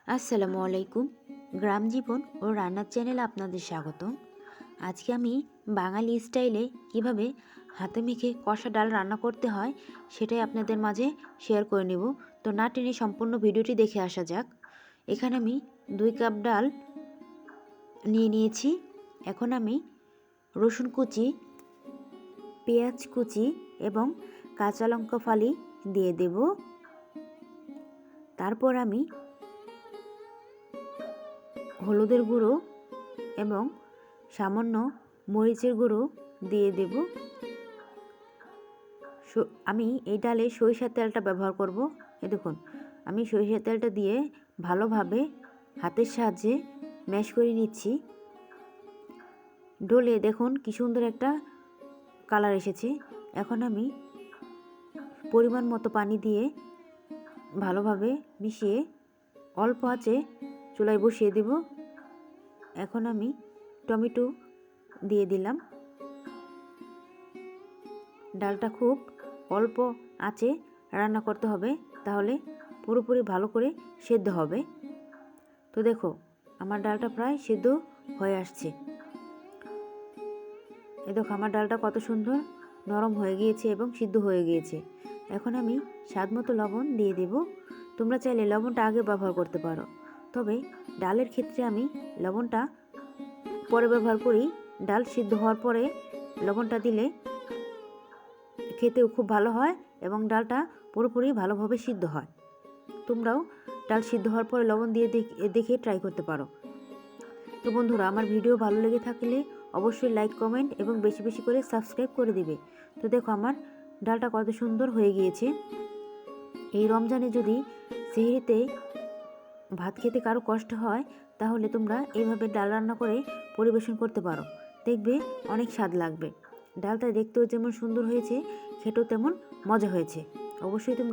আসসালামু আলাইকুম। গ্রাম জীবন ও রান্নার চ্যানেলে আপনাদের স্বাগতম। আজকে আমি বাঙালি স্টাইলে কিভাবে হাতে মেখে কষা ডাল রান্না করতে হয় সেটাই আপনাদের মাঝে শেয়ার করে নেব। তো না টেনে সম্পূর্ণ ভিডিওটি দেখে আসা যাক। এখানে আমি 2 কাপ ডাল নিয়ে নিয়েছি। এখন আমি রসুন কুচি, পেঁয়াজ কুচি এবং কাঁচা লঙ্কা ফালি দিয়ে দেব। তারপর আমি হলুদের গুঁড়ো এবং সামান্য মরিচের গুঁড়ো দিয়ে দেব। আমি এই ডালে সরিষার তেলটা ব্যবহার করব। দেখুন, আমি সরিষার তেলটা দিয়ে ভালোভাবে হাতের সাহায্যে ম্যাশ করে নিচ্ছি। ডলে দেখুন কি সুন্দর একটা কালার এসেছে। এখন আমি পরিমাণ মতো পানি দিয়ে ভালোভাবে মিশিয়ে অল্প আঁচে চুলায় বসিয়ে দেব। এখন আমি টমেটো দিয়ে দিলাম। ডালটা খুব অল্প আঁচে রান্না করতে হবে, তাহলে পুরোপুরি ভালো করে সেদ্ধ হবে। তো দেখো, আমার ডালটা প্রায় সেদ্ধ হয়ে আসছে। দেখো আমার ডালটা কত সুন্দর নরম হয়ে গিয়েছে এবং সিদ্ধ হয়ে গিয়েছে। এখন আমি স্বাদ মতো লবণ দিয়ে দেব। তোমরা চাইলে লবণটা আগে ব্যবহার করতে পারো, তবে ডালের ক্ষেত্রে আমি লবণটা পরে ব্যবহার করি। ডাল সিদ্ধ হওয়ার পরে লবণটা দিলে খেতেও খুব ভালো হয় এবং ডালটা পুরোপুরি ভালোভাবে সিদ্ধ হয়। তোমরাও ডাল সিদ্ধ হওয়ার পরে লবণ দিয়ে দেখে ট্রাই করতে পারো। তো বন্ধুরা, আমার ভিডিও ভালো লেগে থাকলে অবশ্যই লাইক, কমেন্ট এবং বেশি বেশি করে সাবস্ক্রাইব করে দিবে। তো দেখো আমার ডালটা কত সুন্দর হয়ে গিয়েছে। এই রমজানে যদি সেহরিতে ভাত খেতে কারো কষ্ট হয়, তাহলে তোমরা এইভাবে ডাল রান্না করে পরিবেশন করতে পারো। দেখবে অনেক স্বাদ লাগবে। ডালটা দেখতেও যেমন সুন্দর হয়েছে, খেতেও তেমন মজা হয়েছে। অবশ্যই তোমরা